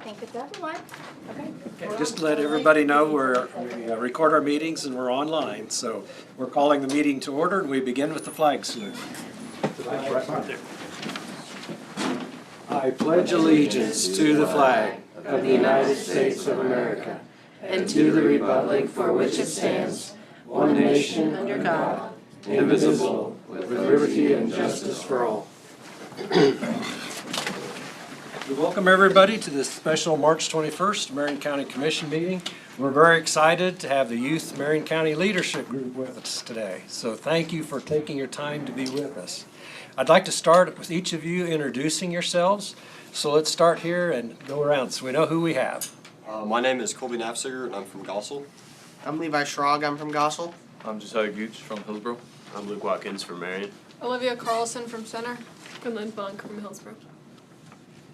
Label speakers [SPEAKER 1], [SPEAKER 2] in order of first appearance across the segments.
[SPEAKER 1] think it's everyone. Okay.
[SPEAKER 2] Just to let everybody know, we record our meetings and we're online, so we're calling the meeting to order, and we begin with the flag salute. I pledge allegiance to the flag of the United States of America and to the republic for which it stands, one nation under God, indivisible, with liberty and justice for all. We welcome everybody to this special March 21st Marion County Commission meeting. We're very excited to have the Youth Marion County Leadership Group with us today. So thank you for taking your time to be with us. I'd like to start with each of you introducing yourselves. So let's start here and go around so we know who we have.
[SPEAKER 3] My name is Colby Nafziger and I'm from Gossel.
[SPEAKER 4] I'm Levi Schrog, I'm from Gossel.
[SPEAKER 5] I'm Josiah Gooch from Hillsborough.
[SPEAKER 6] I'm Luke Watkins from Marion.
[SPEAKER 7] Olivia Carlson from Center. And Lynn Funk from Hillsborough.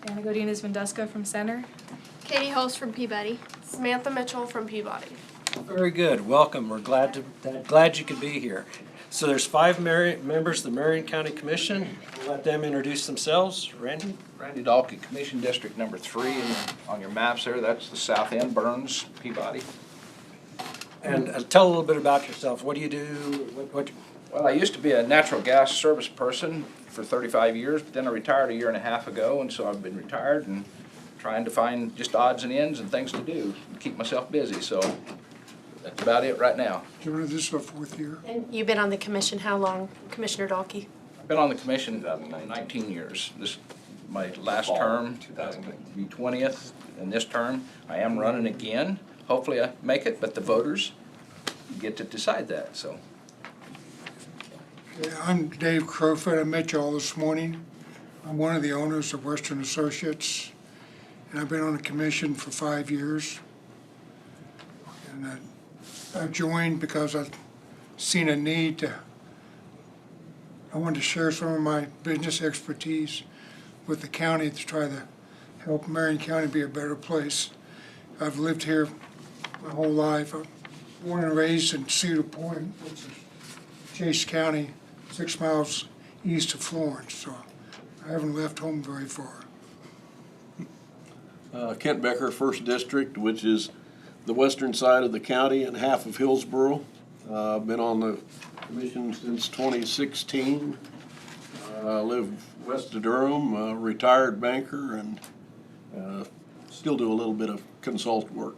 [SPEAKER 8] Anna Godinez-Vendeska from Center.
[SPEAKER 7] Katie Host from Peabody.
[SPEAKER 1] Samantha Mitchell from Peabody.
[SPEAKER 2] Very good. Welcome. We're glad you could be here. So there's 5 members of the Marion County Commission. We'll let them introduce themselves. Randy?
[SPEAKER 9] Randy Dahlke, Commission District number 3, and on your maps there, that's the south end, Burns, Peabody.
[SPEAKER 2] And tell a little bit about yourself. What do you do?
[SPEAKER 9] Well, I used to be a natural gas service person for 35 years, but then I retired a year and a half ago, and so I've been retired and trying to find just odds and ends and things to do and keep myself busy, so that's about it right now.
[SPEAKER 10] Joanna, this is the 4th year.
[SPEAKER 1] And you've been on the commission how long, Commissioner Dahlke?
[SPEAKER 9] I've been on the commission 19 years. This is my last term, 20th in this term. I am running again. Hopefully I make it, but the voters get to decide that, so.
[SPEAKER 10] Yeah, I'm Dave Crowfoot. I met you all this morning. I'm one of the owners of Western Associates, and I've been on the commission for 5 years. And I joined because I've seen a need to, I wanted to share some of my business expertise with the county to try to help Marion County be a better place. I've lived here my whole life. I'm born and raised in Cedar Point, which is Chase County, 6 miles east of Florence, so I haven't left home very far.
[SPEAKER 6] Kent Becker, 1st District, which is the western side of the county and half of Hillsborough. I've been on the commission since 2016. Live west of Durham, retired banker, and still do a little bit of consult work.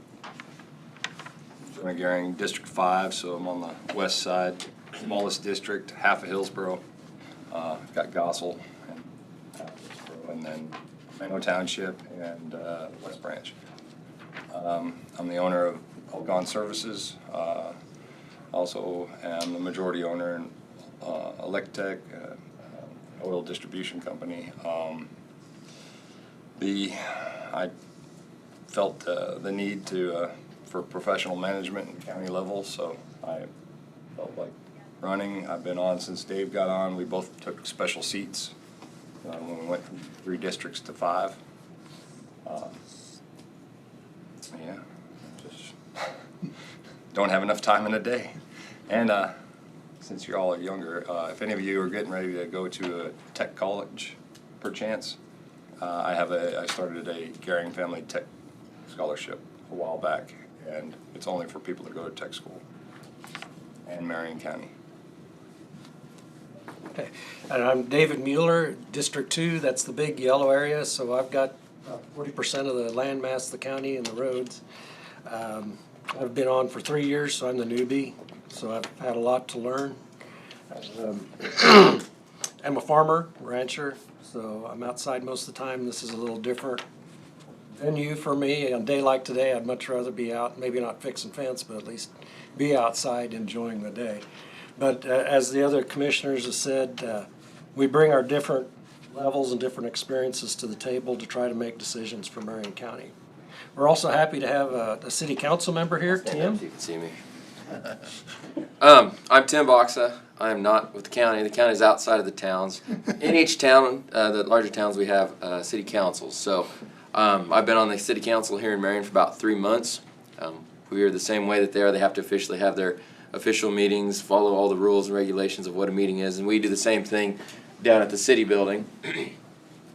[SPEAKER 3] Johnny Gehring, District 5, so I'm on the west side, smallest district, half of Hillsborough. Got Gossel and half of Hillsborough, and then Mango Township and West Branch. I'm the owner of Algon Services. Also am the majority owner in Electech, oil distribution company. I felt the need for professional management at county level, so I felt like running. I've been on since Dave got on. We both took special seats when we went from 3 districts to 5. Yeah, just don't have enough time in a day. And since you're all younger, if any of you are getting ready to go to a tech college, perchance, I started a Gehring Family Tech Scholarship a while back, and it's only for people that go to tech school in Marion County.
[SPEAKER 2] Okay. And I'm David Mueller, District 2. That's the big yellow area. So I've got 40% of the land mass of the county and the roads. I've been on for 3 years, so I'm the newbie. So I've had a lot to learn. I'm a farmer, rancher, so I'm outside most of the time. This is a little different venue for me. On a day like today, I'd much rather be out, maybe not fixing fence, but at least be outside enjoying the day. But as the other commissioners have said, we bring our different levels and different experiences to the table to try to make decisions for Marion County. We're also happy to have a city council member here, Tim.
[SPEAKER 5] You can see me. I'm Tim Boxa. I am not with the county. The county is outside of the towns. In each town, the larger towns, we have city councils. So I've been on the city council here in Marion for about 3 months. We are the same way that they are. They have to officially have their official meetings, follow all the rules and regulations of what a meeting is, and we do the same thing down at the city building.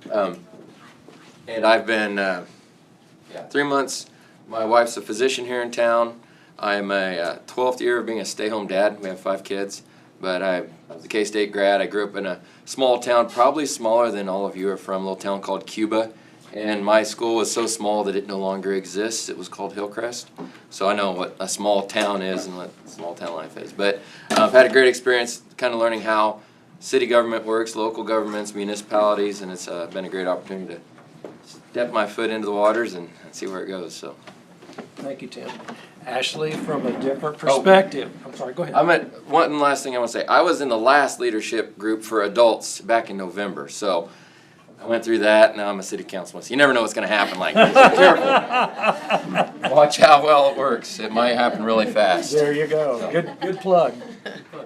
[SPEAKER 5] And I've been Yeah, 3 months. My wife's a physician here in town. I'm a 12th year of being a stay-home dad. We have 5 kids. But I was a K-State grad. I grew up in a small town, probably smaller than all of you are from, a little town called Cuba. And my school was so small that it no longer exists. It was called Hillcrest. So I know what a small town is and what small town life is. But I've had a great experience kind of learning how city government works, local governments, municipalities, and it's been a great opportunity to step my foot into the waters and see where it goes. So.
[SPEAKER 2] Thank you, Tim. Ashley, from a different perspective. I'm sorry, go ahead.
[SPEAKER 5] One last thing I want to say. I was in the last leadership group for adults back in November. So I went through that. Now I'm a city councilman. So you never know what's going to happen like this. So careful. Watch how well it works. It might happen really fast.
[SPEAKER 2] There you go. Good plug.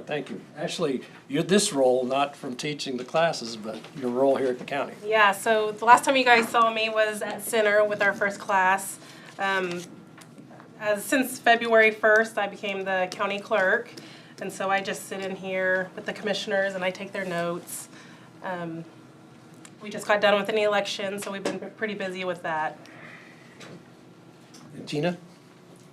[SPEAKER 2] Thank you. Ashley, you're this role, not from teaching the classes, but your role here at the county.
[SPEAKER 1] Yeah, so the last time you guys saw me was at Center with our first class. Since February 1st, I became the county clerk, and so I just sit in here with the commissioners and I take their notes. We just got done with an election, so we've been pretty busy with that.
[SPEAKER 2] Tina?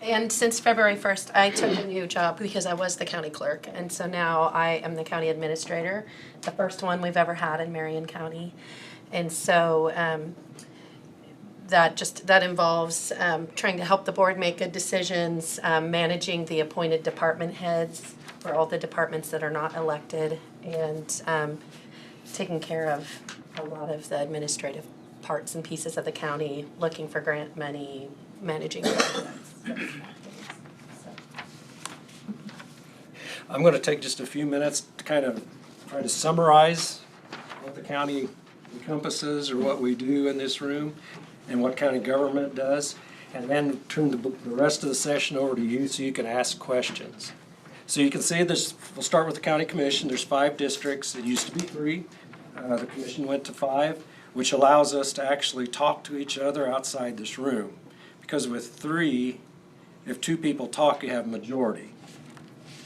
[SPEAKER 1] And since February 1st, I took a new job because I was the county clerk, and so now I am the county administrator, the first one we've ever had in Marion County. And so that involves trying to help the board make good decisions, managing the appointed department heads for all the departments that are not elected, and taking care of a lot of the administrative parts and pieces of the county, looking for grant money, managing projects.
[SPEAKER 2] I'm going to take just a few minutes to kind of try to summarize what the county encompasses or what we do in this room and what county government does, and then turn the rest of the session over to you so you can ask questions. So you can see this, we'll start with the county commission. There's 5 districts. It used to be 3. The commission went to 5, which allows us to actually talk to each other outside this room. Because with 3, if 2 people talk, you have a majority.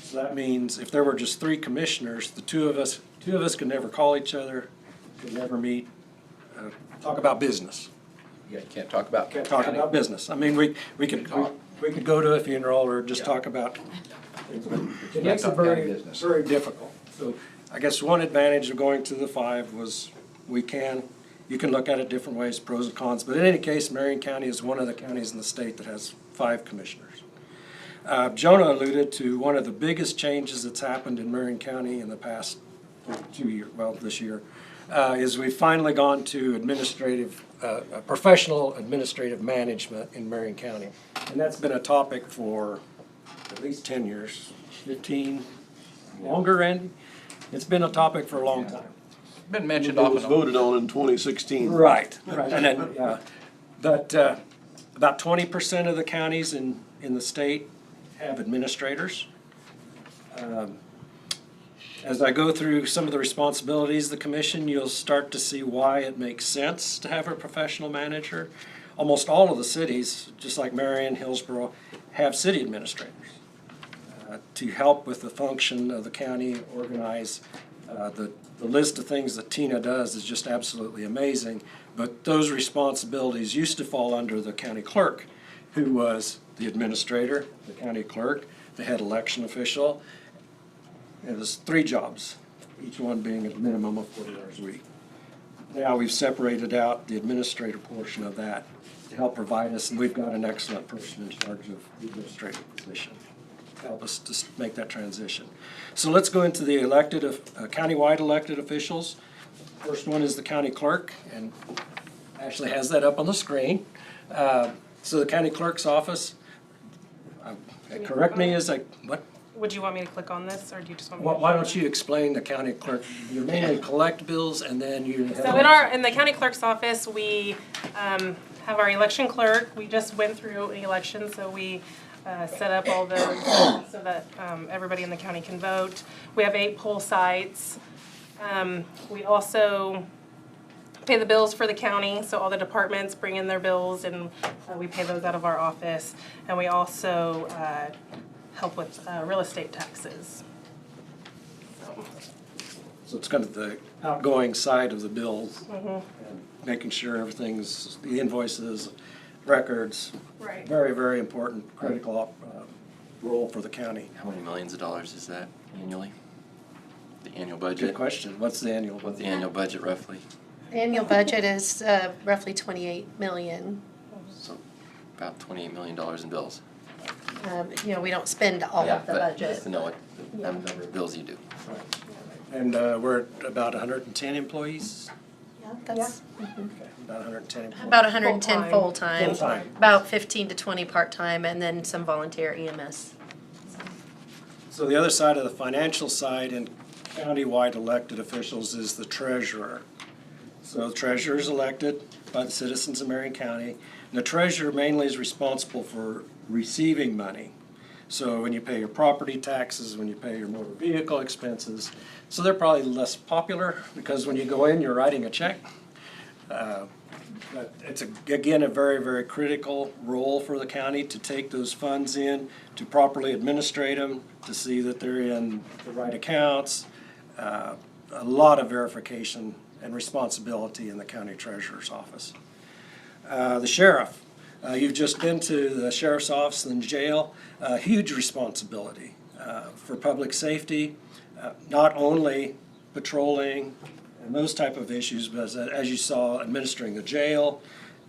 [SPEAKER 2] So that means if there were just 3 commissioners, the two of us could never call each other, could never meet, talk about business.
[SPEAKER 9] You can't talk about
[SPEAKER 2] Can't talk about business. I mean, we could go to a funeral or just talk about things, but it makes it very difficult. So I guess one advantage of going to the 5 was you can look at it different ways, pros and cons. But in any case, Marion County is one of the counties in the state that has 5 commissioners. Jonah alluded to one of the biggest changes that's happened in Marion County in the past 2 years, well, this year, is we've finally gone to professional administrative management in Marion County. And that's been a topic for at least 10 years, 15, longer, Randy? It's been a topic for a long time.
[SPEAKER 9] Been mentioned
[SPEAKER 6] It
[SPEAKER 9] off
[SPEAKER 6] was
[SPEAKER 9] and on.
[SPEAKER 6] voted on in 2016.
[SPEAKER 2] Right. And then, but about 20% of the counties in the state have administrators. As I go through some of the responsibilities of the commission, you'll start to see why it makes sense to have a professional manager. Almost all of the cities, just like Marion, Hillsborough, have city administrators to help with the function of the county, organize. The list of things that Tina does is just absolutely amazing, but those responsibilities used to fall under the county clerk, who was the administrator, the county clerk, the head election official. It was 3 jobs, each one being a minimum of 40 hours a week. Now we've separated out the administrative portion of that to help provide us, and we've got an excellent person in charge of the administrative position to help us to make that transition. So let's go into the countywide elected officials. First one is the county clerk, and Ashley has that up on the screen. So the county clerk's office, correct me, is like, what?
[SPEAKER 1] Would you want me to click on this, or do you just want me?
[SPEAKER 2] Why don't you explain the county clerk? You mainly collect bills, and then you.
[SPEAKER 1] So in the county clerk's office, we have our election clerk. We just went through an election, so we set up all the so that everybody in the county can vote. We have 8 poll sites. We also pay the bills for the county, so all the departments bring in their bills, and we pay those out of our office. And we also help with real estate taxes.
[SPEAKER 2] So it's kind of the outgoing side of the bills, and making sure everything's, the invoices, records.
[SPEAKER 1] Right.
[SPEAKER 2] Very, very important, critical role for the county.
[SPEAKER 5] How many millions of dollars is that annually? The annual
[SPEAKER 2] Good
[SPEAKER 5] budget?
[SPEAKER 2] question. What's the annual?
[SPEAKER 5] What's the annual budget roughly?
[SPEAKER 11] Annual budget is roughly 28 million.
[SPEAKER 5] So about $28 million in bills.
[SPEAKER 11] You know, we don't spend all of the
[SPEAKER 5] But just
[SPEAKER 11] budget.
[SPEAKER 5] to know what the number of bills you do.
[SPEAKER 2] And we're at about 110 employees?
[SPEAKER 11] Yeah, that's
[SPEAKER 2] Okay, about 110 employees.
[SPEAKER 11] about 110
[SPEAKER 1] Full-time.
[SPEAKER 11] full-time,
[SPEAKER 2] Full-time.
[SPEAKER 11] about 15 to 20 part-time, and then some volunteer EMS.
[SPEAKER 2] So the other side of the financial side in countywide elected officials is the treasurer. So the treasurer is elected by the citizens of Marion County. And the treasurer mainly is responsible for receiving money. So when you pay your property taxes, when you pay your motor vehicle expenses, so they're probably less popular because when you go in, you're writing a check. But it's, again, a very, very critical role for the county to take those funds in, to properly administrate them, to see that they're in the right accounts. A lot of verification and responsibility in the county treasurer's office. The sheriff, you've just been to the sheriff's office and jail, huge responsibility for public safety, not only patrolling and those type of issues, but as you saw, administering the jail,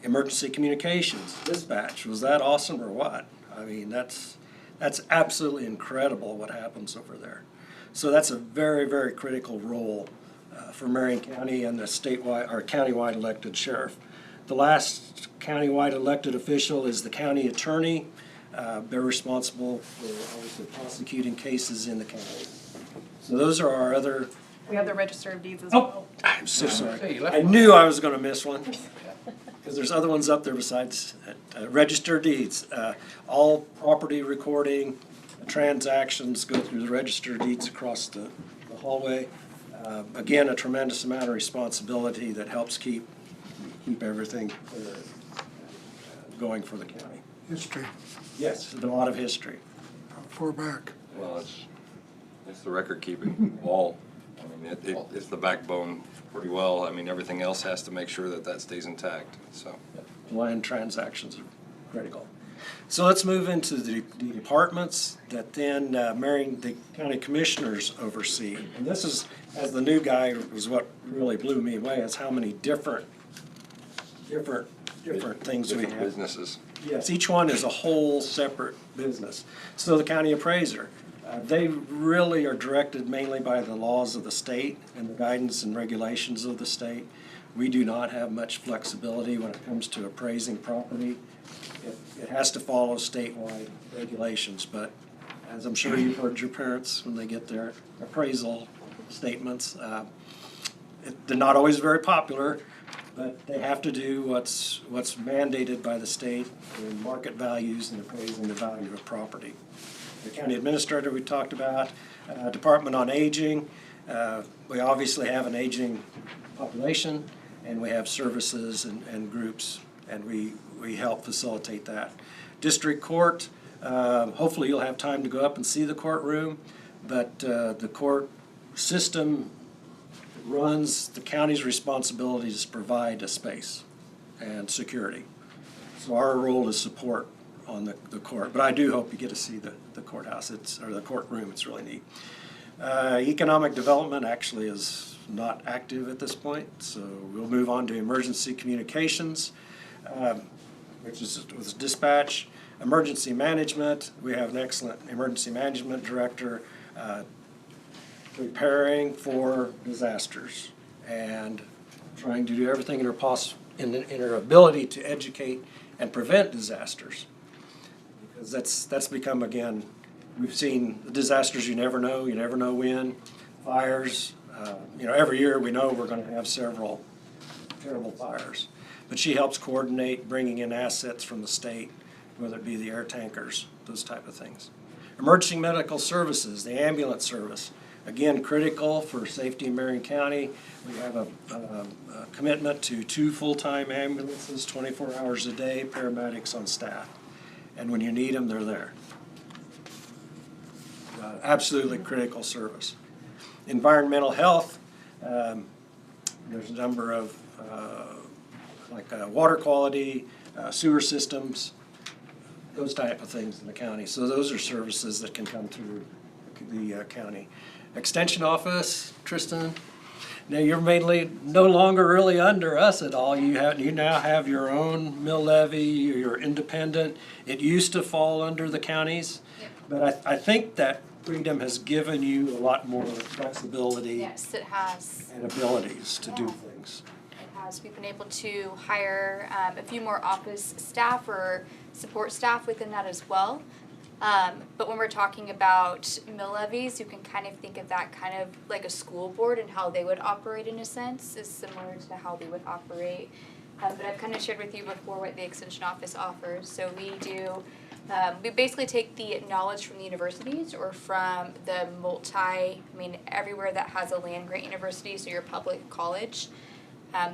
[SPEAKER 2] emergency communications, dispatch. Was that awesome or what? I mean, that's absolutely incredible what happens over there. So that's a very, very critical role for Marion County and the statewide or countywide elected sheriff. The last countywide elected official is the county attorney. They're responsible for obviously prosecuting cases in the county. So those are our other.
[SPEAKER 1] We have the Register of Deeds as
[SPEAKER 2] Oh,
[SPEAKER 1] well.
[SPEAKER 2] I'm so
[SPEAKER 9] Hey,
[SPEAKER 2] sorry.
[SPEAKER 9] you left
[SPEAKER 2] I
[SPEAKER 9] one.
[SPEAKER 2] knew I was going to miss one. Because there's other ones up there besides Register of Deeds. All property recording, transactions go through the Register of Deeds across the hallway. Again, a tremendous amount of responsibility that helps keep everything going for the county.
[SPEAKER 10] History,
[SPEAKER 2] Yes, there's been a lot of history.
[SPEAKER 10] how far back?
[SPEAKER 3] Well, it's the record keeping wall. I mean, it's the backbone pretty well. I mean, everything else has to make sure that that stays intact, so.
[SPEAKER 2] Land transactions are critical. So let's move into the departments that then Marion, the county commissioners oversee. And this is, as the new guy, was what really blew me away, is how many different things we
[SPEAKER 3] Different
[SPEAKER 2] have.
[SPEAKER 3] businesses.
[SPEAKER 2] Yes, each one is a whole separate business. So the county appraiser, they really are directed mainly by the laws of the state and the guidance and regulations of the state. We do not have much flexibility when it comes to appraising property. It has to follow statewide regulations, but as I'm sure you've heard your parents when they get their appraisal statements, they're not always very popular, but they have to do what's mandated by the state in market values and appraising the value of property. The county administrator we talked about, Department on Aging. We obviously have an aging population, and we have services and groups, and we help facilitate that. District Court, hopefully you'll have time to go up and see the courtroom, but the court system runs the county's responsibility to provide a space and security. So our role is support on the court, but I do hope you get to see the courthouse, or the courtroom, it's really neat. Economic development actually is not active at this point, so we'll move on to emergency communications, which is with dispatch. Emergency management, we have an excellent emergency management director preparing for disasters and trying to do everything in her ability to educate and prevent disasters. Because that's become, again, we've seen the disasters you never know when, fires. Every year we know we're going to have several terrible fires. But she helps coordinate bringing in assets from the state, whether it be the air tankers, those type of things. Emergency medical services, the ambulance service, again, critical for safety in Marion County. We have a commitment to 2 full-time ambulances, 24 hours a day, paramedics on staff. And when you need them, they're there. Absolutely critical service. Environmental health, there's a number of water quality, sewer systems, those type of things in the county. So those are services that can come through the county. Extension office, Tristan, now you're mainly no longer really under us at all. You now have your own mill levy, you're independent. It used to fall under the counties, but I think that freedom has given you a lot more flexibility.
[SPEAKER 12] Yes, it has.
[SPEAKER 2] And abilities to do things.
[SPEAKER 12] It has. We've been able to hire a few more office staff or support staff within that as well. But when we're talking about mill levies, you can kind of think of that kind of like a school board and how they would operate in a sense is similar to how we would operate. But I've kind of shared with you before what the Extension Office offers. So we basically take the knowledge from the universities or from the everywhere that has a land grant university, so your public college,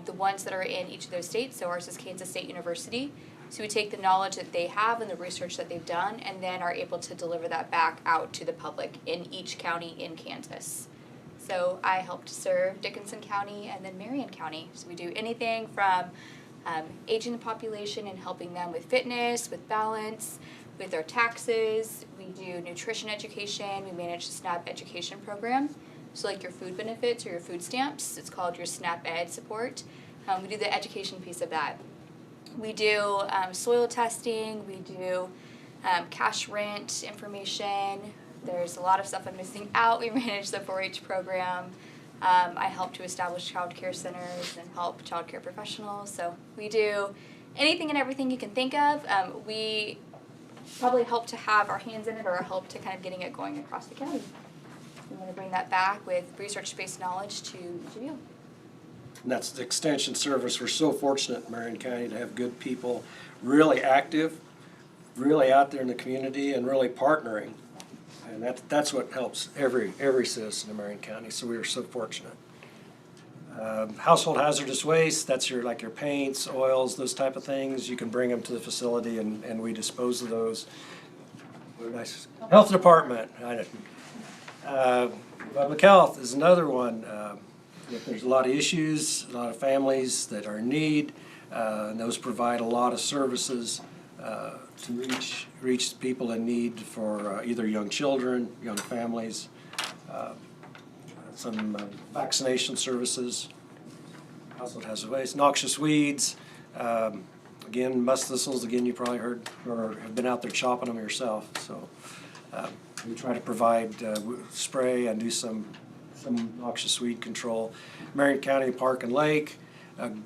[SPEAKER 12] the ones that are in each of those states, so ours is Kansas State University. So we take the knowledge that they have and the research that they've done and then are able to deliver that back out to the public in each county in Kansas. So I help to serve Dickinson County and then Marion County. So we do anything from aging the population and helping them with fitness, with balance, with their taxes. We do nutrition education. We manage the SNAP education program. So like your food benefits or your food stamps, it's called your SNAP Ed support. We do the education piece of that. We do soil testing, we do cash rent information. There's a lot of stuff I'm missing out. We manage the 4-H program. I help to establish child care centers and help child care professionals. So we do anything and everything you can think of. We probably help to have our hands in it or help to kind of getting it going across the county. We want to bring that back with research-based knowledge to each of you.
[SPEAKER 2] And that's the extension service. We're so fortunate in Marion County to have good people, really active, really out there in the community and really partnering. And that's what helps every citizen in Marion County, so we are so fortunate. Household hazardous waste, that's your paints, oils, those type of things. You can bring them to the facility and we dispose of those. Nice. Health department. Public health is another one. If there's a lot of issues, a lot of families that are in need, and those provide a lot of services to reach people in need for either young children, young families, some vaccination services, household hazardous waste, noxious weeds, again, musk thistles, again, you probably heard or have been out there chopping them yourself. So we try to provide spray and do some noxious weed control. Marion County Park and Lake,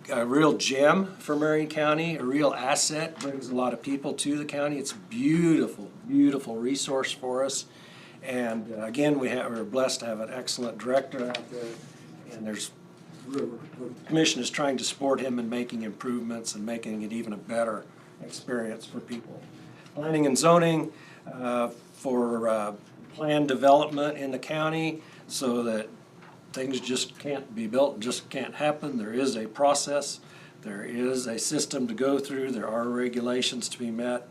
[SPEAKER 2] a real gem for Marion County, a real asset, brings a lot of people to the county. It's a beautiful, beautiful resource for us. And again, we're blessed to have an excellent director out there, and the commission is trying to support him in making improvements and making it even a better experience for people. Planning and zoning for plan development in the county, so that things just can't be built, just can't happen. There is a process, there is a system to go through, there are regulations to be met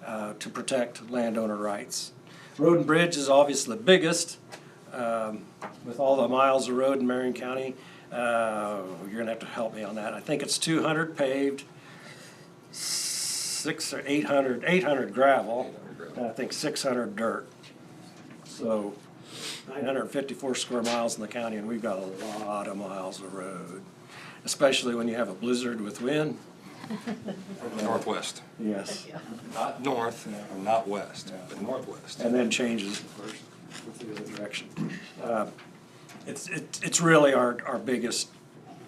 [SPEAKER 2] to protect landowner rights. Road and bridge is obviously the biggest. With all the miles of road in Marion County, you're gonna have to help me on that. I think it's 200 paved, 600 or 800 gravel, and I think 600 dirt. So 954 square miles in the county, and we've got a lot of miles of road, especially when you have a blizzard with wind.
[SPEAKER 3] Northwest.
[SPEAKER 2] Yes.
[SPEAKER 3] Not north, or not west, but northwest.
[SPEAKER 2] And then changes, of course, with the other direction. It's really our biggest,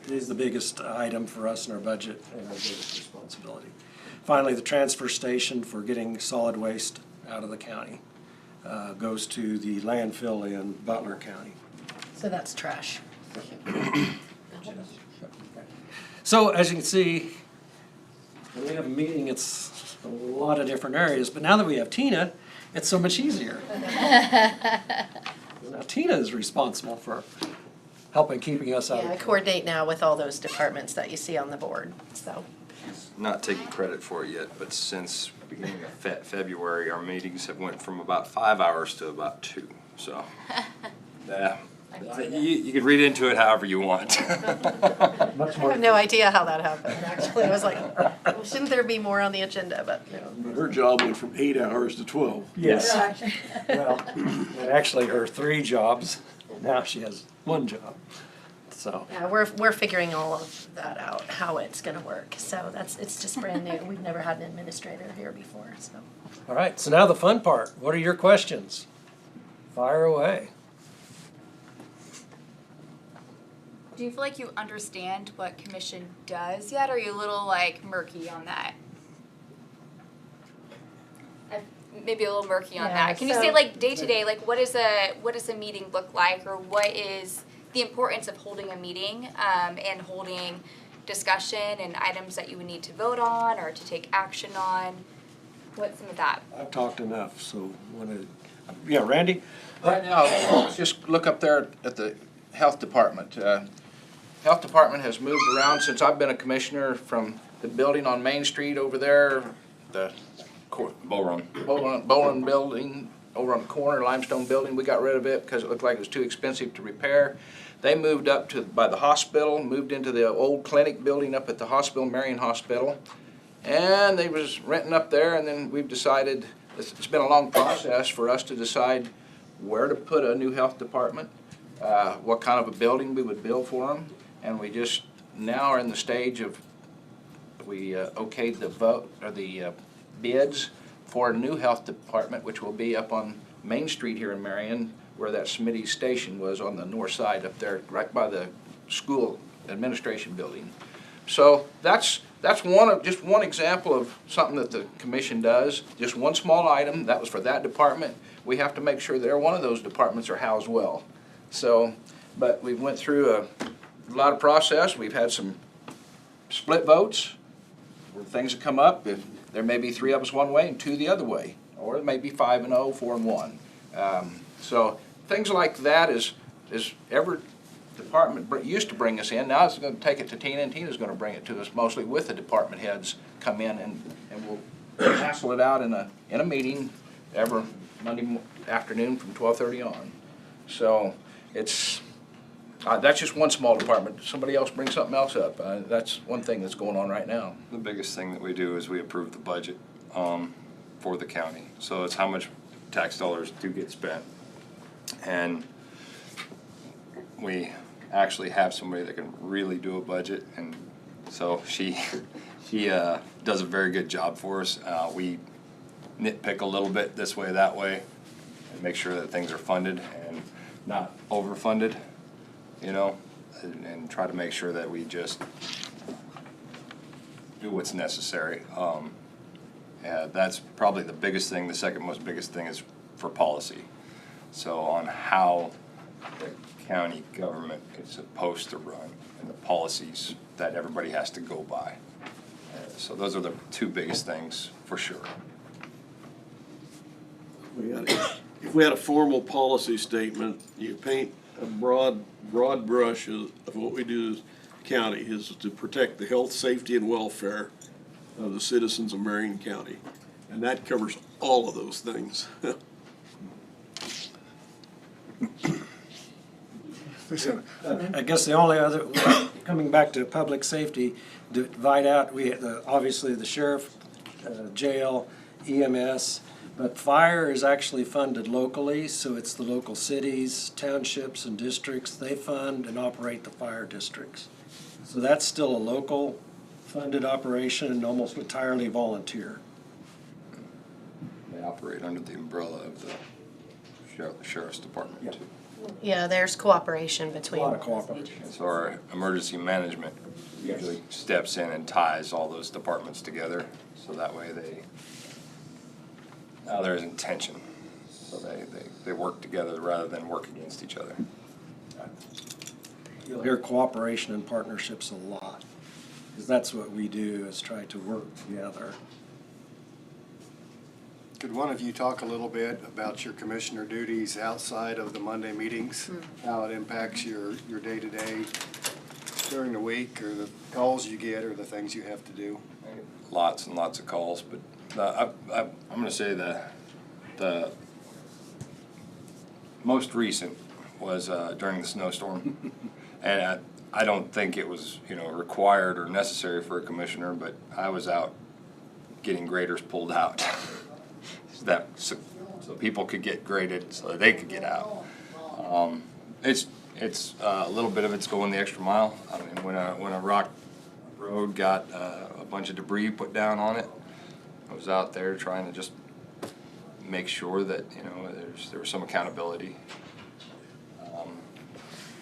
[SPEAKER 2] it is the biggest item for us in our budget and our biggest responsibility. Finally, the transfer station for getting solid waste out of the county goes to the landfill in Butler County.
[SPEAKER 11] So that's trash.
[SPEAKER 2] So as you can see, when we have a meeting, it's a lot of different areas, but now that we have Tina, it's so much easier. Now Tina is responsible for helping keeping us out
[SPEAKER 11] Yeah, I
[SPEAKER 2] of.
[SPEAKER 11] coordinate now with all those departments that you see on the board, so.
[SPEAKER 3] Not taking credit for it yet, but since beginning of February, our meetings have went from about 5 hours to about 2. So You could read into it however you want.
[SPEAKER 2] Much
[SPEAKER 11] I
[SPEAKER 2] more.
[SPEAKER 11] have no idea how that happened, actually. I was like, well, shouldn't there be more on the agenda, but no.
[SPEAKER 6] But her job went from 8 hours to 12.
[SPEAKER 2] Yes. Well, and actually her 3 jobs, now she has 1 job. So,
[SPEAKER 11] Yeah, we're figuring all of that out, how it's gonna work. So it's just brand new. We've never had an administrator here before, so.
[SPEAKER 2] all right, so now the fun part. What are your questions? Fire away.
[SPEAKER 12] Do you feel like you understand what commission does yet, or are you a little like murky on that? Maybe a little murky on
[SPEAKER 11] Yeah,
[SPEAKER 12] that. Can you
[SPEAKER 11] so-
[SPEAKER 12] say like day to day, like what does a meeting look like, or what is the importance of holding a meeting and holding discussion and items that you would need to vote on or to take action on? What's some of that?
[SPEAKER 6] I've talked enough, so yeah, Randy?
[SPEAKER 9] Right now, let's just look up there at the health department. Health department has moved around since I've been a commissioner from the building on Main Street over there, the
[SPEAKER 3] Bull Run.
[SPEAKER 9] Bowling building over on the corner, limestone building. We got rid of it because it looked like it was too expensive to repair. They moved up to by the hospital, moved into the old clinic building up at the hospital, Marion Hospital. And they was renting up there, and then we've decided, it's been a long process for us to decide where to put a new health department, what kind of a building we would build for them. And we just now are in the stage of, we okayed the vote, or the bids for a new health department, which will be up on Main Street here in Marion, where that Smitty's station was on the north side up there, right by the school administration building. So that's just one example of something that the commission does. Just one small item, that was for that department. We have to make sure that every one of those departments are housed well. So, but we went through a lot of process. We've had some split votes where things have come up. If there may be 3 of us one way and 2 the other way, or it may be 5-0, 4-1. So things like that is every department used to bring us in. Now it's going to take it to Tina, and Tina's going to bring it to us mostly with the department heads come in, and we'll hassle it out in a meeting every Monday afternoon from 12:30 on. So it's that's just one small department. Somebody else brings something else up. That's one thing that's going on right now.
[SPEAKER 3] The biggest thing that we do is we approve the budget for the county. So it's how much tax dollars do get spent. And we actually have somebody that can really do a budget, and so she does a very good job for us. We nitpick a little bit this way, that way, and make sure that things are funded and not overfunded, you know, and try to make sure that we just do what's necessary. Yeah, that's probably the biggest thing. The second most biggest thing is for policy. So on how the county government is supposed to run and the policies that everybody has to go by. So those are the 2 biggest things for sure.
[SPEAKER 6] If we had a formal policy statement, you paint a broad brush of what we do as county is to protect the health, safety, and welfare of the citizens of Marion County. And that covers all of those things.
[SPEAKER 2] I guess the only other, coming back to public safety, divide out, obviously the sheriff, jail, EMS, but fire is actually funded locally, so it's the local cities, townships, and districts. They fund and operate the fire districts. So that's still a local funded operation and almost entirely volunteer.
[SPEAKER 3] They operate under the umbrella of the sheriff's department too.
[SPEAKER 11] Yeah, there's cooperation between.
[SPEAKER 2] A lot of cooperation.
[SPEAKER 3] So our emergency management usually steps in and ties all those departments together, so that way now there's intention. So they work together rather than work against each other.
[SPEAKER 2] You'll hear cooperation and partnerships a lot, because that's what we do, is try to work together.
[SPEAKER 13] Could one of you talk a little bit about your commissioner duties outside of the Monday meetings? How it impacts your day-to-day during the week, or the calls you get, or the things you have to do?
[SPEAKER 3] Lots and lots of calls, but I'm going to say the most recent was during the snowstorm. And I don't think it was, required or necessary for a commissioner, but I was out getting graders pulled out. So people could get graded so that they could get out. It's a little bit of it's going the extra mile. I mean, when a rock road got a bunch of debris put down on it, I was out there trying to just make sure that there was some accountability.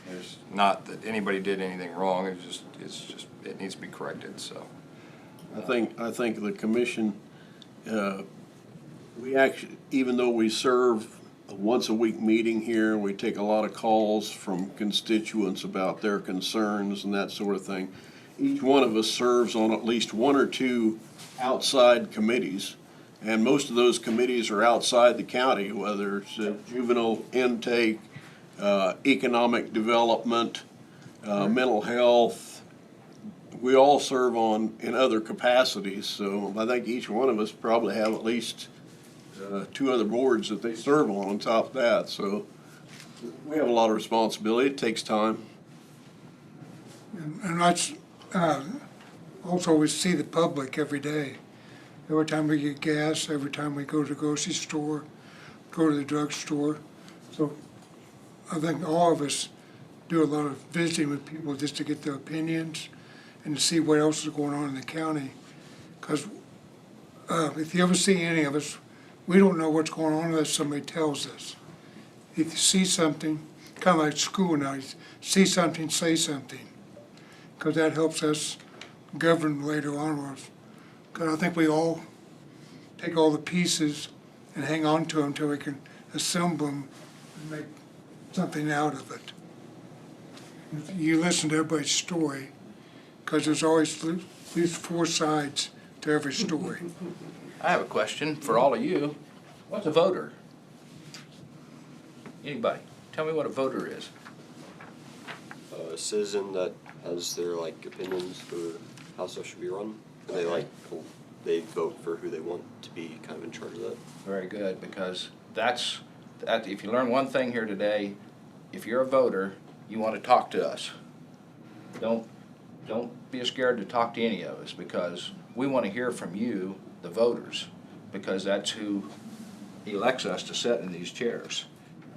[SPEAKER 3] There's not that anybody did anything wrong. It needs to be corrected. So
[SPEAKER 6] I think the commission, we actually, even though we serve a once-a-week meeting here, we take a lot of calls from constituents about their concerns and that sort of thing. Each one of us serves on at least one or two outside committees, and most of those committees are outside the county, whether it's juvenile intake, economic development, mental health. We all serve in other capacities, so I think each one of us probably have at least two other boards that they serve on top of that. So we have a lot of responsibility. It takes time.
[SPEAKER 10] And that's, also we see the public every day. Every time we get gas, every time we go to the grocery store, go to the drugstore. So I think all of us do a lot of visiting with people just to get their opinions and to see what else is going on in the county. Because if you ever see any of us, we don't know what's going on unless somebody tells us. If you see something, kind of like school now, you see something, say something. Because that helps us govern later on. Because I think we all take all the pieces and hang on to them until we can assemble them and make something out of it. You listen to everybody's story, because there's always at least four sides to every story.
[SPEAKER 9] I have a question for all of you. What's a voter? Anybody? Tell me what a voter is.
[SPEAKER 14] A citizen that has their opinions for how stuff should be run, and they vote for who they want to be kind of in charge of that.
[SPEAKER 9] Very good, because that's if you learn one thing here today, if you're a voter, you want to talk to us. Don't be scared to talk to any of us, because we want to hear from you, the voters, because that's who elects us to sit in these chairs.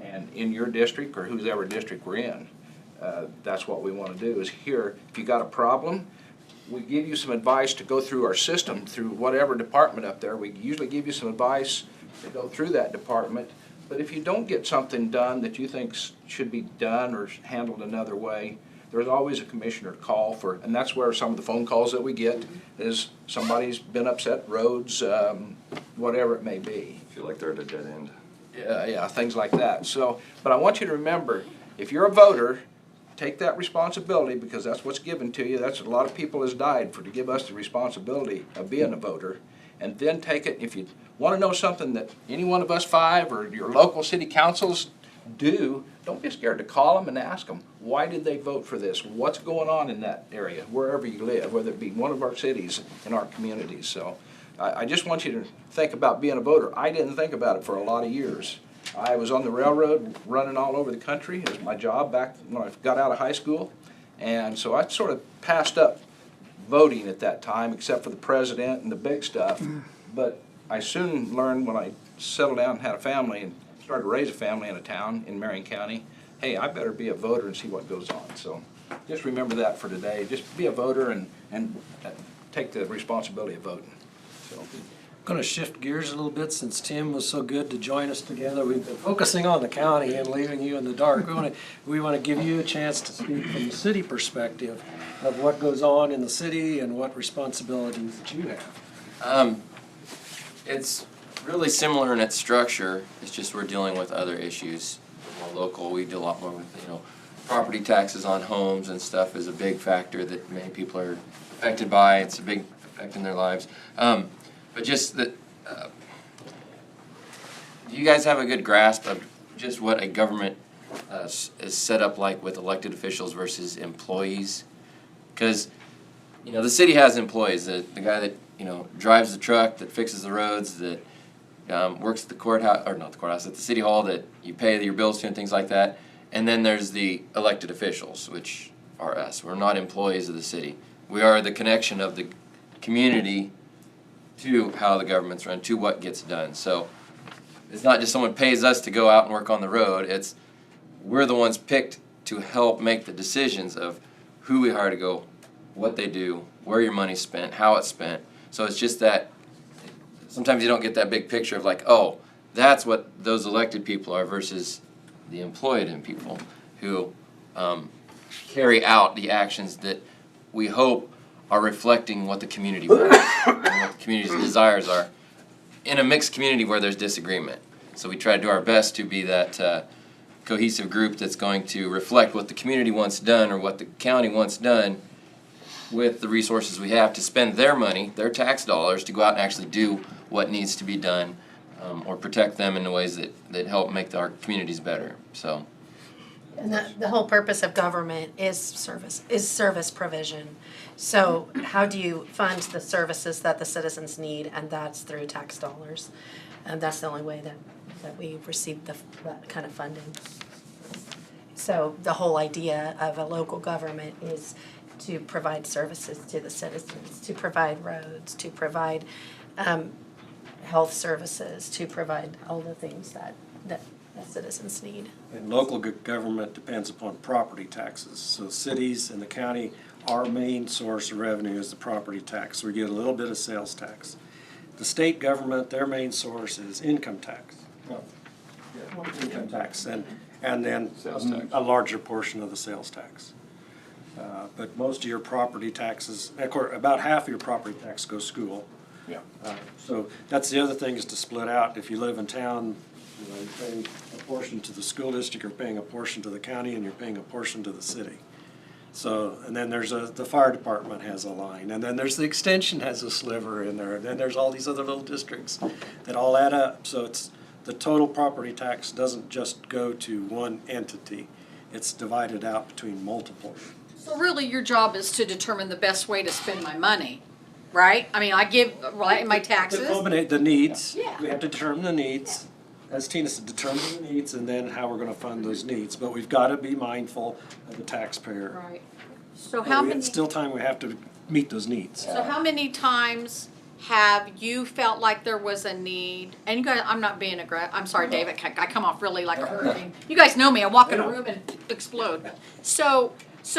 [SPEAKER 9] And in your district, or whoever district we're in, that's what we want to do, is hear if you got a problem. We give you some advice to go through our system, through whatever department up there. We usually give you some advice to go through that department. But if you don't get something done that you think should be done or handled another way, there's always a commissioner to call for, and that's where some of the phone calls that we get is somebody's been upset roads, whatever it may be.
[SPEAKER 3] I feel like they're at a dead end.
[SPEAKER 9] Yeah, things like that. So, but I want you to remember, if you're a voter, take that responsibility, because that's what's given to you. That's a lot of people has died to give us the responsibility of being a voter. And then take it, if you want to know something that any one of us five or your local city councils do, don't be scared to call them and ask them, why did they vote for this? What's going on in that area, wherever you live, whether it be one of our cities in our communities. So I just want you to think about being a voter. I didn't think about it for a lot of years. I was on the railroad running all over the country. It was my job back when I got out of high school. And so I sort of passed up voting at that time, except for the president and the big stuff. But I soon learned, when I settled down and had a family and started to raise a family in a town in Marion County, hey, I better be a voter and see what goes on. So just remember that for today. Just be a voter and take the responsibility of voting. So.
[SPEAKER 2] Going to shift gears a little bit, since Tim was so good to join us together. We've been focusing on the county and leaving you in the dark. We want to give you a chance to speak from the city perspective of what goes on in the city and what responsibilities that you have.
[SPEAKER 5] It's really similar in its structure. It's just we're dealing with other issues. We're more local. We do a lot more with, property taxes on homes and stuff is a big factor that many people are affected by. It's a big effect in their lives. But just that, do you guys have a good grasp of just what a government is set up like with elected officials versus employees? Because, the city has employees. The guy that, drives the truck, that fixes the roads, that works at the courthouse, or not the courthouse, at the city hall, that you pay your bills to and things like that. And then there's the elected officials, which are us. We're not employees of the city. We are the connection of the community to how the government's run, to what gets done. So it's not just someone pays us to go out and work on the road. It's we're the ones picked to help make the decisions of who we hire to go, what they do, where your money's spent, how it's spent. So it's just that sometimes you don't get that big picture of like, oh, that's what those elected people are versus the employed people who carry out the actions that we hope are reflecting what the community wants and what the community's desires are in a mixed community where there's disagreement. So we try to do our best to be that cohesive group that's going to reflect what the community wants done or what the county wants done with the resources we have to spend their money, their tax dollars, to go out and actually do what needs to be done or protect them in the ways that help make our communities better. So.
[SPEAKER 11] And the whole purpose of government is service provision. So how do you fund the services that the citizens need? And that's through tax dollars. And that's the only way that we receive that kind of funding. So the whole idea of a local government is to provide services to the citizens, to provide roads, to provide health services, to provide all the things that citizens need.
[SPEAKER 2] And local government depends upon property taxes. So cities and the county, our main source of revenue is the property tax. We get a little bit of sales tax. The state government, their main source is income tax. Income tax, and then a larger portion of the sales tax. But most of your property taxes, about half of your property tax goes school.
[SPEAKER 9] Yeah.
[SPEAKER 2] So that's the other thing, is to split out. If you live in town, you're paying a portion to the school district, you're paying a portion to the county, and you're paying a portion to the city. So, and then there's the fire department has a line, and then there's the extension has a sliver in there, and then there's all these other little districts that all add up. So it's the total property tax doesn't just go to one entity. It's divided out between multiple.
[SPEAKER 15] So really, your job is to determine the best way to spend my money, right? I mean, I give my taxes.
[SPEAKER 2] The needs.
[SPEAKER 15] Yeah.
[SPEAKER 2] We have to determine the needs. As Tina said, determine the needs and then how we're going to fund those needs. But we've got to be mindful of the taxpayer.
[SPEAKER 15] Right. So how many?
[SPEAKER 2] It's still time we have to meet those needs.
[SPEAKER 15] So how many times have you felt like there was a need? And you guys, I'm not being aggressive. I'm sorry, David. I come off really like a hurricane. You guys know me. I walk in a room and explode. So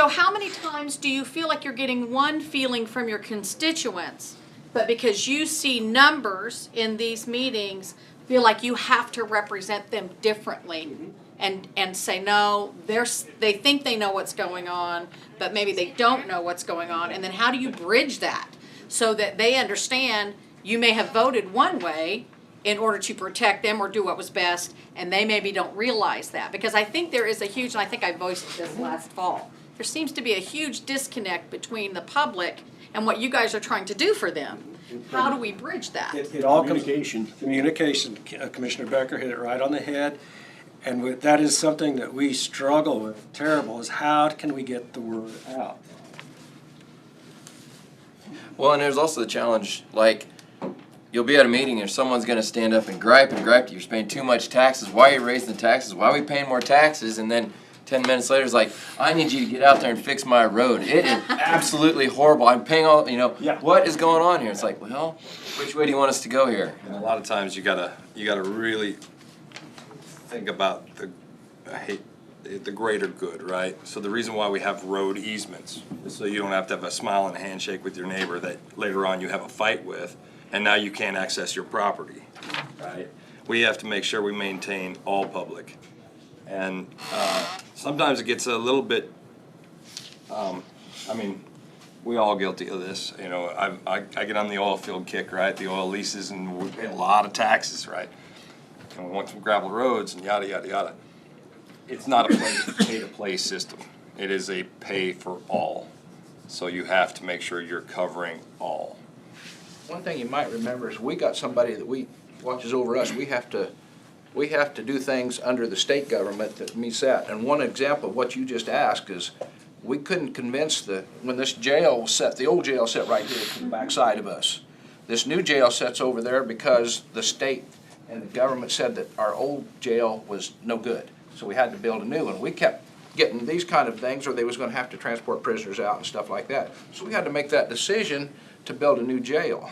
[SPEAKER 15] how many times do you feel like you're getting one feeling from your constituents, but because you see numbers in these meetings, feel like you have to represent them differently and say, no, they think they know what's going on, but maybe they don't know what's going on. And then how do you bridge that so that they understand you may have voted one way in order to protect them or do what was best, and they maybe don't realize that? Because I think there is a huge, and I think I voiced this last fall, there seems to be a huge disconnect between the public and what you guys are trying to do for them. How do we bridge that?
[SPEAKER 2] It all communication. Communication. Commissioner Becker hit it right on the head. And that is something that we struggle with terrible, is how can we get the word out?
[SPEAKER 5] Well, and there's also the challenge, like, you'll be at a meeting and someone's going to stand up and gripe to you. You're paying too much taxes. Why are you raising the taxes? Why are we paying more taxes? And then 10 minutes later, it's like, I need you to get out there and fix my road. It is absolutely horrible. I'm paying all, what is going on here? It's like, well, which way do you want us to go here?
[SPEAKER 3] And a lot of times you gotta really think about the greater good, right? So the reason why we have road easements is so you don't have to have a smile and a handshake with your neighbor that later on you have a fight with, and now you can't access your property, right? We have to make sure we maintain all public. And sometimes it gets a little bit, we all guilty of this. I get on the oil field kick, right? The oil leases, and we pay a lot of taxes, right? And we want some gravel roads and yada, yada, yada. It's not a pay-to-play system. It is a pay for all. So you have to make sure you're covering all.
[SPEAKER 9] One thing you might remember is we got somebody that watches over us. We have to do things under the state government that meets that. And one example of what you just asked is we couldn't convince when this jail was set, the old jail set right here to the backside of us. This new jail set's over there because the state and the government said that our old jail was no good. So we had to build a new one. We kept getting these kind of things, or they was gonna have to transport prisoners out and stuff like that. So we had to make that decision to build a new jail.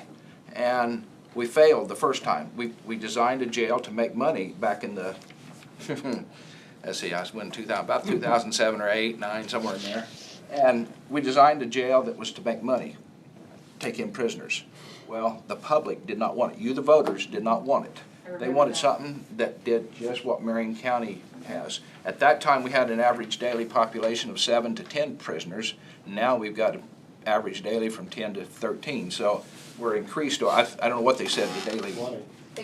[SPEAKER 9] And we failed the first time. We designed a jail to make money back in the, let's see, I was in about 2007 or 8, 9, somewhere in there. And we designed a jail that was to make money, take in prisoners. Well, the public did not want it. You, the voters, did not want it. They wanted something that did just what Marion County has. At that time, we had an average daily population of 7 to 10 prisoners. Now we've got an average daily from 10 to 13. So we're increased, I don't know what they said, the daily.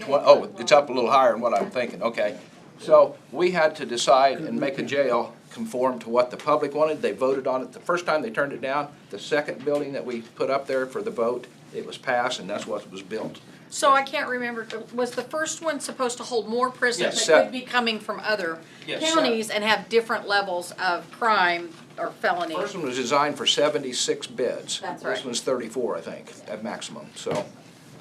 [SPEAKER 9] Oh, it's up a little higher than what I'm thinking, okay. So we had to decide and make a jail conform to what the public wanted. They voted on it. The first time they turned it down. The second building that we put up there for the vote, it was passed, and that's what was built.
[SPEAKER 15] So I can't remember, was the first one supposed to hold more prisoners
[SPEAKER 9] Yes,
[SPEAKER 15] that could be coming from other
[SPEAKER 9] Yes,
[SPEAKER 15] counties and have different levels of crime or felony?
[SPEAKER 9] First one was designed for 76 beds.
[SPEAKER 15] That's right.
[SPEAKER 9] This one's 34, I think, at maximum, so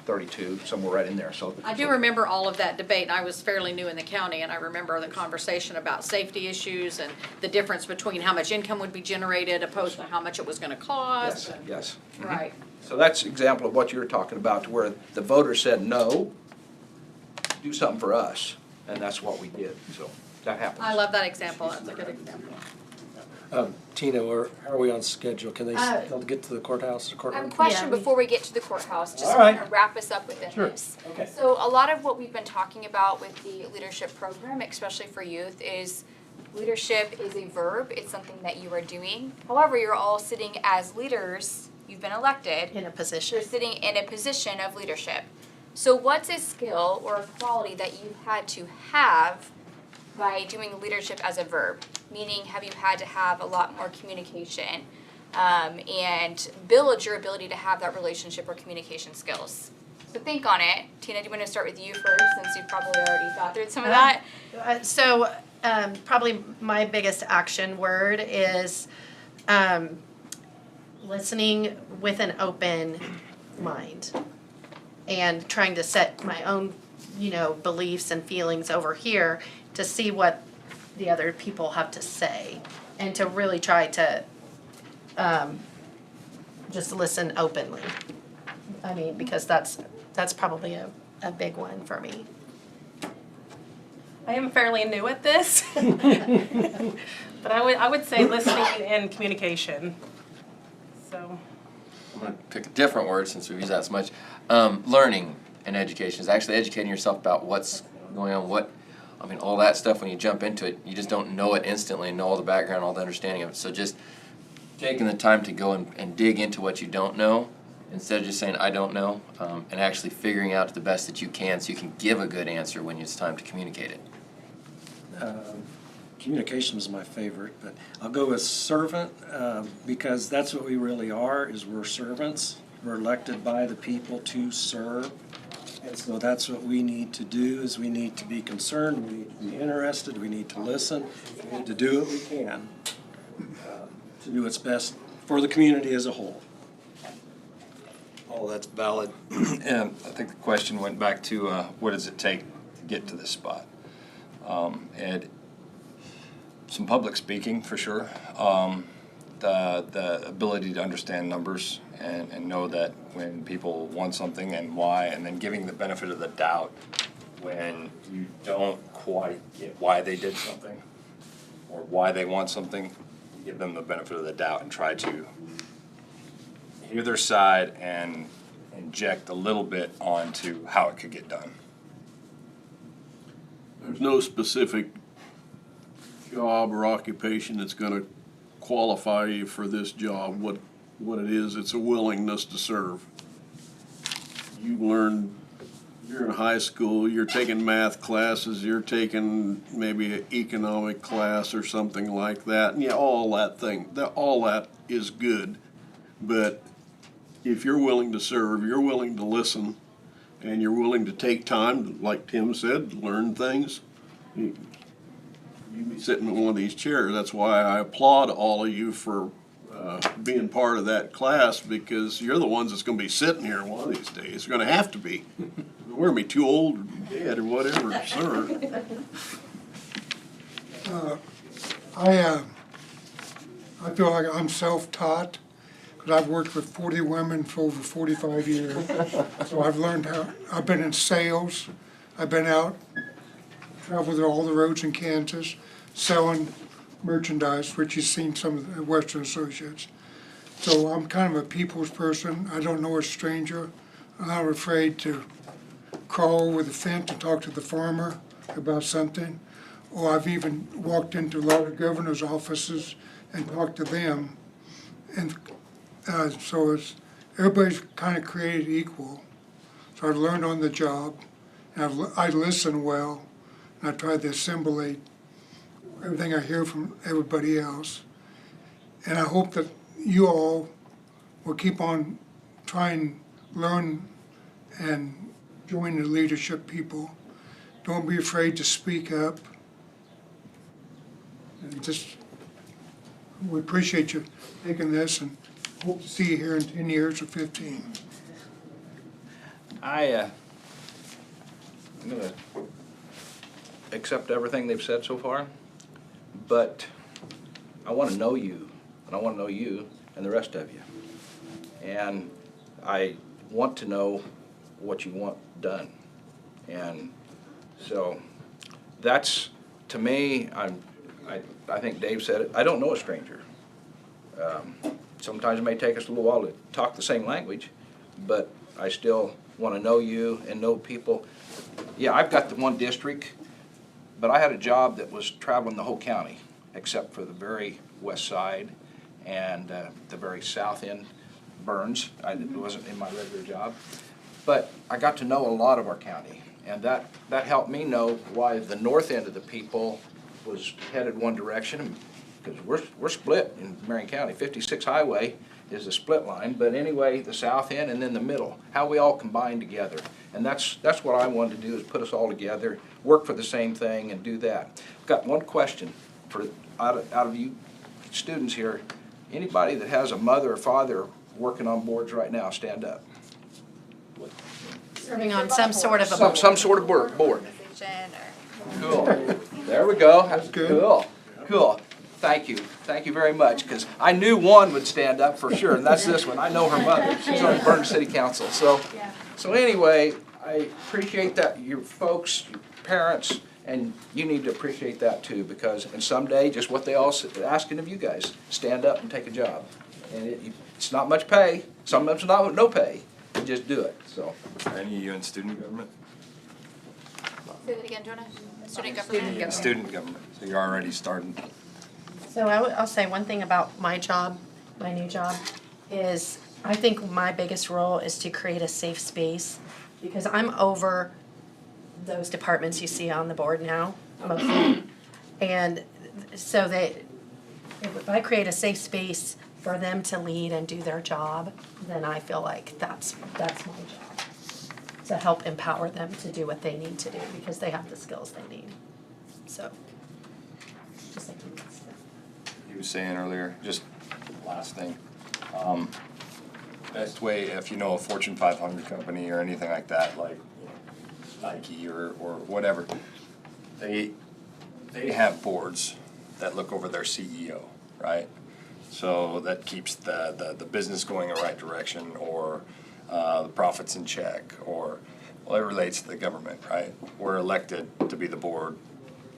[SPEAKER 9] 32, somewhere right in there, so.
[SPEAKER 15] I do remember all of that debate, and I was fairly new in the county, and I remember the conversation about safety issues and the difference between how much income would be generated opposed to how much it was gonna cost.
[SPEAKER 9] Yes, yes. Mhm.
[SPEAKER 15] Right.
[SPEAKER 9] So that's an example of what you were talking about, to where the voters said, no, do something for us, and that's what we did, so that happens.
[SPEAKER 15] I love that example, that's a good example.
[SPEAKER 2] Tina, how are we on schedule? Can they still get to the courthouse or
[SPEAKER 12] I
[SPEAKER 2] courtroom?
[SPEAKER 12] have a question
[SPEAKER 11] Yeah.
[SPEAKER 12] before we get to the courthouse, just
[SPEAKER 2] All
[SPEAKER 12] to
[SPEAKER 2] right.
[SPEAKER 12] kind of wrap us up within
[SPEAKER 2] Sure.
[SPEAKER 12] this.
[SPEAKER 2] Okay.
[SPEAKER 12] So a lot of what we've been talking about with the leadership program, especially for youth, is leadership is a verb, it's something that you are doing. However, you're all sitting as leaders, you've been elected.
[SPEAKER 11] In a position.
[SPEAKER 12] You're sitting in a position of leadership. So what's a skill or a quality that you had to have by doing leadership as a verb? Meaning, have you had to have a lot more communication and build your ability to have that relationship or communication skills? So think on it. Tina, do you want to start with you first, since you've probably already thought through some of that?
[SPEAKER 11] Probably my biggest action word is listening with an open mind and trying to set my own, beliefs and feelings over here to see what the other people have to say and to really try to just listen openly. I mean, because that's probably a big one for me.
[SPEAKER 1] I am fairly new at this, but I would say listening and communication. So.
[SPEAKER 5] I'm gonna pick a different word since we've used that so much. Learning and education is actually educating yourself about what's going on, all that stuff. When you jump into it, you just don't know it instantly and know all the background, all the understanding of it. So just taking the time to go and dig into what you don't know, instead of just saying, I don't know, and actually figuring out the best that you can so you can give a good answer when it's time to communicate it.
[SPEAKER 2] Communication is my favorite, but I'll go with servant, because that's what we really are, is we're servants. We're elected by the people to serve. And so that's what we need to do, is we need to be concerned, we need to be interested, we need to listen, we need to do what we can to do what's best for the community as a whole.
[SPEAKER 3] Oh, that's valid. And I think the question went back to what does it take to get to this spot? And some public speaking for sure. The ability to understand numbers and know that when people want something and why, and then giving the benefit of the doubt when you don't quite get why they did something or why they want something. Give them the benefit of the doubt and try to hear their side and inject a little bit onto how it could get done.
[SPEAKER 6] There's no specific job or occupation that's gonna qualify you for this job. What it is, it's a willingness to serve. You learn, you're in high school, you're taking math classes, you're taking maybe an economic class or something like that, and yeah, all that is good. But if you're willing to serve, you're willing to listen, and you're willing to take time, like Tim said, learn things, you be sitting in one of these chairs. That's why I applaud all of you for being part of that class, because you're the ones that's going to be sitting here one of these days. You're going to have to be. We're going to be too old or dead or whatever, sir.
[SPEAKER 10] I feel like I'm self-taught, because I've worked with 40 women for over 45 years. So I've learned I've been in sales, I've been out, traveled all the roads in Kansas, selling merchandise, which you've seen some of the Western Associates. So I'm kind of a people's person. I don't know a stranger. I'm not afraid to crawl over the fence and talk to the farmer about something. Or I've even walked into a lot of governor's offices and talked to them. And so everybody's kind of created equal. So I've learned on the job, and I listen well, and I try to assimilate everything I hear from everybody else. And I hope that you all will keep on trying to learn and join the leadership people. Don't be afraid to speak up. And just, we appreciate you taking this and hope to see you here in 10 years or 15.
[SPEAKER 9] I'm gonna accept everything they've said so far, but I wanna know you, and I wanna know you and the rest of you. And I want to know what you want done. And so that's, to me, I think Dave said it, I don't know a stranger. Sometimes it may take us a little while to talk the same language, but I still want to know you and know people. Yeah, I've got the one district, but I had a job that was traveling the whole county, except for the very west side and the very south end, Burns. It wasn't in my regular job. But I got to know a lot of our county, and that helped me know why the north end of the people was headed one direction, because we're split in Marion County. 56 Highway is the split line, but anyway, the south end and then the middle, how we all combine together. And that's what I wanted to do, is put us all together, work for the same thing, and do that. I've got one question for out of you students here. Anybody that has a mother or father working on boards right now, stand up.
[SPEAKER 11] Serving on some sort of a board.
[SPEAKER 9] Some sort of board. Cool. There we go. That's good. Cool. Thank you very much, because I knew one would stand up for sure, and that's this one. I know her mother. She's on the Burns City Council. So anyway, I appreciate that, your folks, your parents, and you need to appreciate that too, because and someday, just what they all asking of you guys, stand up and take a job. And it's not much pay. Some of it's not no pay. You just do it. So.
[SPEAKER 3] Any of you in student government?
[SPEAKER 12] Say that again, Jonah. Student government.
[SPEAKER 3] Student government. So you're already starting.
[SPEAKER 11] So I'll say one thing about my job, my new job, is I think my biggest role is to create a safe space, because I'm over those departments you see on the board now, mostly. And so if I create a safe space for them to lead and do their job, then I feel like that's my job. To help empower them to do what they need to do, because they have the skills they need. So, just like you said.
[SPEAKER 3] You were saying earlier, just last thing. Best way, if you know a Fortune 500 company or anything like that, like Nike or whatever, they have boards that look over their CEO, right? So that keeps the business going in the right direction, or the profits in check, or, well, it relates to the government, right? We're elected to be the board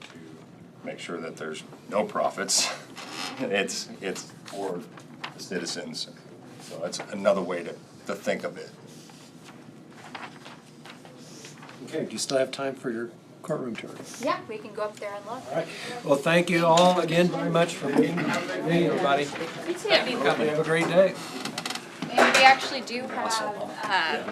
[SPEAKER 3] to make sure that there's no profits. It's for the citizens. So that's another way to think of it.
[SPEAKER 2] Okay, do you still have time for your courtroom tour?
[SPEAKER 12] Yeah, we can go up there and look.
[SPEAKER 2] All right. Well, thank you all again very much for being here, everybody.
[SPEAKER 12] You too.
[SPEAKER 2] Have a great day.
[SPEAKER 12] And we actually do have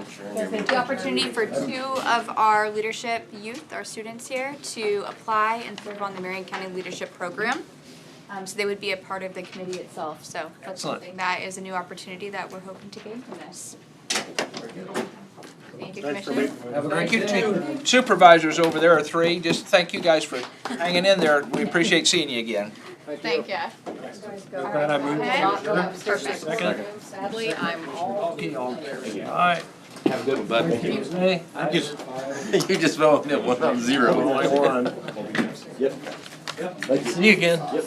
[SPEAKER 12] the opportunity for 2 of our leadership youth, our students here, to apply and serve on the Marion County Leadership Program. So they would be a part of the committee itself. So that's something that is a new opportunity that we're hoping to gain from this. Thank you, Commissioner.
[SPEAKER 2] Have a great
[SPEAKER 9] Thank you
[SPEAKER 2] day.
[SPEAKER 9] too. Supervisors over there are 3. Just thank you guys for hanging in there. We appreciate seeing you again.
[SPEAKER 15] Thank you.
[SPEAKER 2] Glad I moved. Second.
[SPEAKER 15] Sadly, I'm all.
[SPEAKER 2] Okay, all right.
[SPEAKER 5] Have a good one, bud.
[SPEAKER 2] Hey,
[SPEAKER 5] You just voted it 1-0.
[SPEAKER 2] only one.
[SPEAKER 5] Yep.
[SPEAKER 2] Yep. See you again.
[SPEAKER 14] Yep.